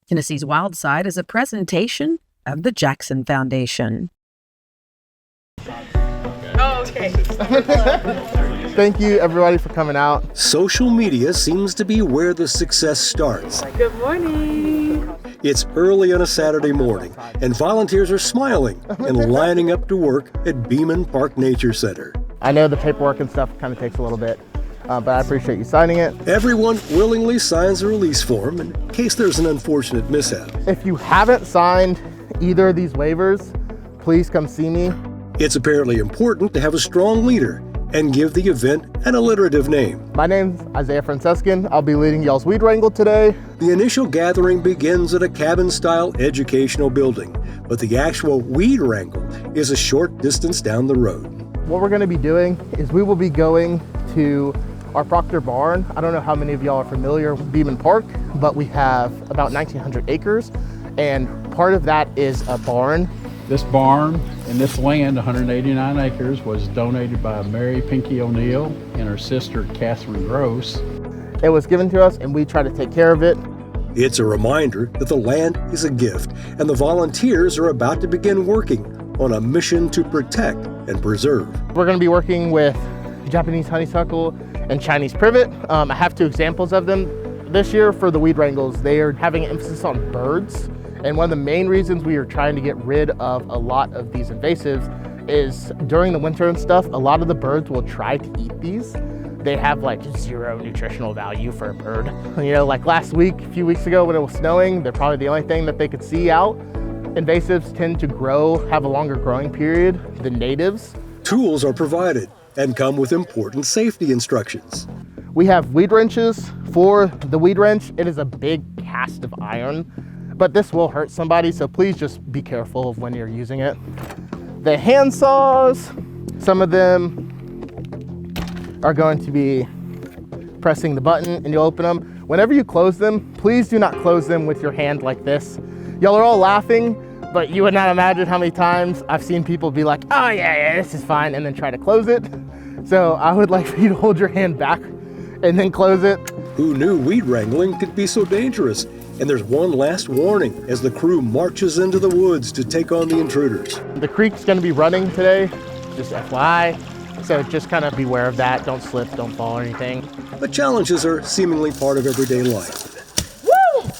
Tennessee's Wild Side is a presentation of the Jackson Foundation. Oh, okay. Thank you, everybody, for coming out. Social media seems to be where the success starts. Good morning. It's early on a Saturday morning, and volunteers are smiling and lining up to work at Beaman Park Nature Center. I know the paperwork and stuff kind of takes a little bit, but I appreciate you signing it. Everyone willingly signs a release form in case there's an unfortunate mishap. If you haven't signed either of these waivers, please come see me. It's apparently important to have a strong leader and give the event an alliterative name. My name's Isaiah Francescan. I'll be leading y'all's weed wrangle today. The initial gathering begins at a cabin-style educational building, but the actual weed wrangle is a short distance down the road. What we're gonna be doing is we will be going to our Proctor barn. I don't know how many of y'all are familiar with Beaman Park, but we have about 1,900 acres, and part of that is a barn. This barn and this land, 189 acres, was donated by Mary Pinky O'Neill and her sister, Catherine Gross. It was given to us and we try to take care of it. It's a reminder that the land is a gift, and the volunteers are about to begin working on a mission to protect and preserve. We're gonna be working with Japanese honeysuckle and Chinese privet. I have 2 examples of them this year for the weed wrangles. They are having an emphasis on birds. And one of the main reasons we are trying to get rid of a lot of these invasives is during the winter and stuff, a lot of the birds will try to eat these. They have like 0 nutritional value for a bird. You know, like last week, a few weeks ago when it was snowing, they're probably the only thing that they could see out. Invasives tend to grow, have a longer growing period than natives. Tools are provided and come with important safety instructions. We have weed wrenches. For the weed wrench, it is a big cast of iron, but this will hurt somebody, so please just be careful of when you're using it. The hand saws, some of them are going to be pressing the button and you'll open them. Whenever you close them, please do not close them with your hand like this. Y'all are all laughing, but you would not imagine how many times I've seen people be like, oh yeah, this is fine, and then try to close it. So I would like for you to hold your hand back and then close it. Who knew weed wrangling could be so dangerous? And there's one last warning as the crew marches into the woods to take on the intruders. The creek's gonna be running today, just FYI. So just kind of beware of that. Don't slip, don't fall or anything. But challenges are seemingly part of everyday life. Woo!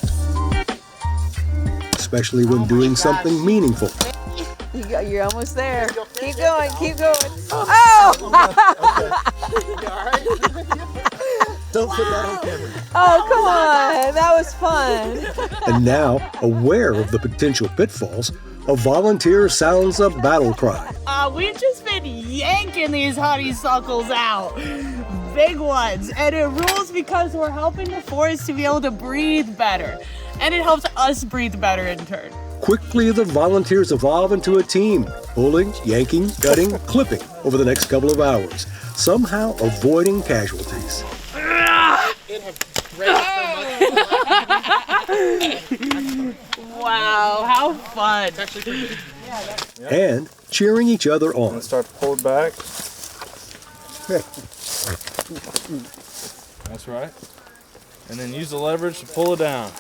Especially when doing something meaningful. You're almost there. Keep going, keep going. Oh! Don't put that on camera. Oh, come on. That was fun. And now, aware of the potential pitfalls, a volunteer sounds a battle cry. We've just been yanking these honeysuckles out. Big ones. And it rules because we're helping the forest to be able to breathe better. And it helps us breathe better in turn. Quickly, the volunteers evolve into a team, pulling, yanking, cutting, clipping over the next couple of hours, somehow avoiding casualties. Wow, how fun. And cheering each other on. Start to pull it back. That's right. And then use the leverage to pull it down.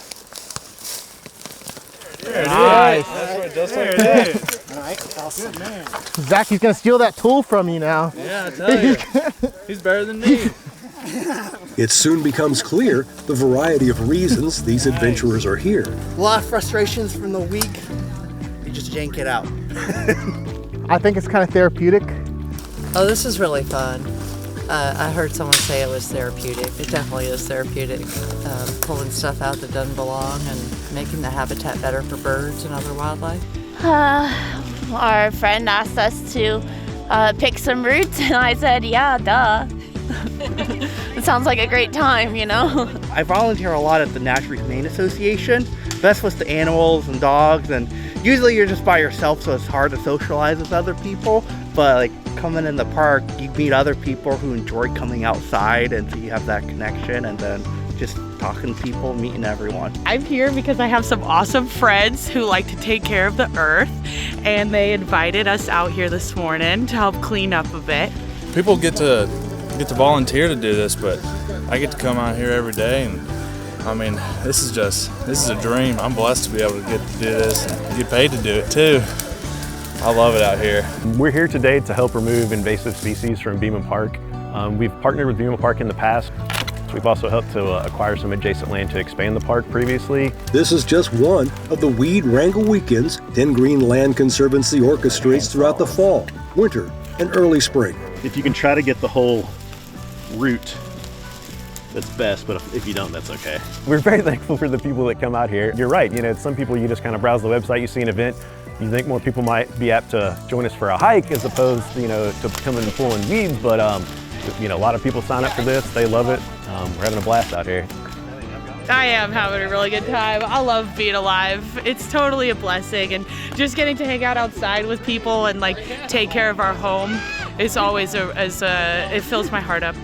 There it Nice. is. That's right, just like that. All right, awesome. Man. Zach, he's gonna steal that tool from you now. Yeah, I tell you. He's better than me. It soon becomes clear the variety of reasons these adventurers are here. A lot of frustrations from the week. You just yank it out. I think it's kind of therapeutic. Oh, this is really fun. I heard someone say it was therapeutic. It definitely is therapeutic. Pulling stuff out that doesn't belong and making the habitat better for birds and other wildlife. Our friend asked us to pick some roots, and I said, yeah, duh. It sounds like a great time, you know? I volunteer a lot at the National Humane Association. That's with the animals and dogs, and usually you're just by yourself, so it's hard to socialize with other people. But like coming in the park, you meet other people who enjoy coming outside, and so you have that connection, and then just talking to people, meeting everyone. I'm here because I have some awesome friends who like to take care of the earth, and they invited us out here this morning to help clean up a bit. People get to volunteer to do this, but I get to come out here every day and I mean, this is a dream. I'm blessed to be able to get to do this and get paid to do it too. I love it out here. We're here today to help remove invasive species from Beaman Park. We've partnered with Beaman Park in the past. We've also helped to acquire some adjacent land to expand the park previously. This is just one of the weed wrangle weekends 10 Green Land Conservancy orchestrates throughout the fall, winter, and early spring. If you can try to get the whole route, that's best, but if you don't, that's okay. We're very thankful for the people that come out here. You're right, some people you just kind of browse the website, you see an event, you think more people might be apt to join us for a hike as opposed, to coming and pulling weeds, but a lot of people sign up for this, they love it. We're having a blast out here. I am having a really good time. I love being alive. It's totally a blessing, and just getting to hang out outside with people and take care of our home is always it fills my heart up.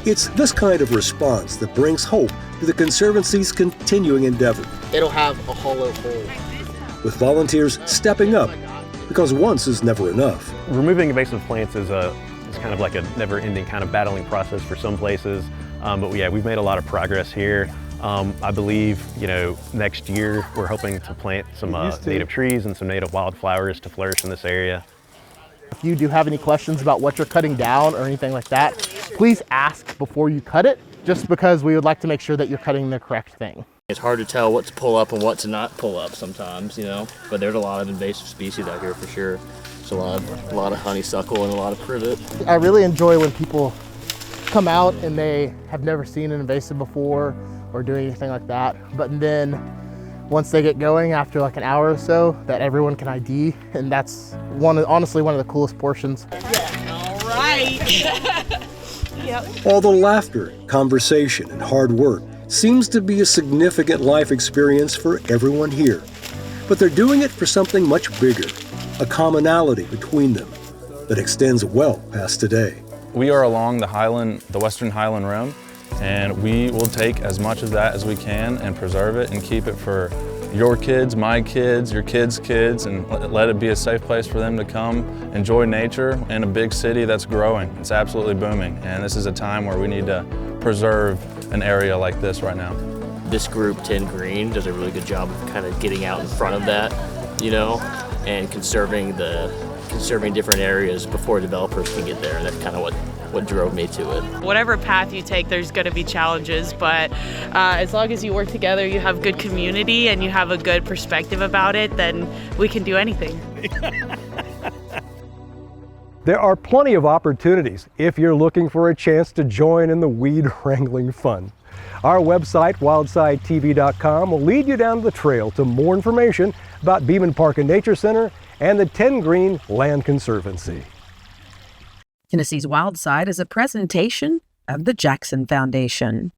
It's this kind of response that brings hope to the Conservancy's continuing endeavor. It'll have a hollow hole. With volunteers stepping up, because once is never enough. Removing invasive plants is kind of like a never-ending kind of battling process for some places. But yeah, we've made a lot of progress here. I believe, next year we're hoping to plant some native trees and some native wildflowers to flourish in this area. If you do have any questions about what you're cutting down or anything like that, please ask before you cut it, just because we would like to make sure that you're cutting the correct thing. It's hard to tell what to pull up and what to not pull up sometimes, but there's a lot of invasive species out here for sure. There's a lot of honeysuckle and a lot of privet. I really enjoy when people come out and they have never seen an invasive before or doing anything like that, but then once they get going after an hour or so, that everyone can ID, and that's honestly one of the coolest portions. All right. Yep. All the laughter, conversation, and hard work seems to be a significant life experience for everyone here. But they're doing it for something much bigger, a commonality between them that extends well past today. We are along the western Highland Rim, and we will take as much of that as we can and preserve it and keep it for your kids, my kids, your kids' kids, and let it be a safe place for them to come enjoy nature in a big city that's growing. It's absolutely booming, and this is a time where we need to preserve an area like this right now. This group, 10 Green, does a really good job of kind of getting out in front of that, and conserving different areas before developers can get there. And that's kind of what drove me to it. Whatever path you take, there's going to be challenges, but as long as you work together, you have good community, and you have a good perspective about it, then we can do anything. There are plenty of opportunities if you're looking for a chance to join in the weed wrangling fun. Our website, wildsidetv.com, will lead you down the trail to more information about Beaman Park and Nature Center and the 10 Green Land Conservancy. Tennessee's Wild Side is a presentation of the Jackson Foundation.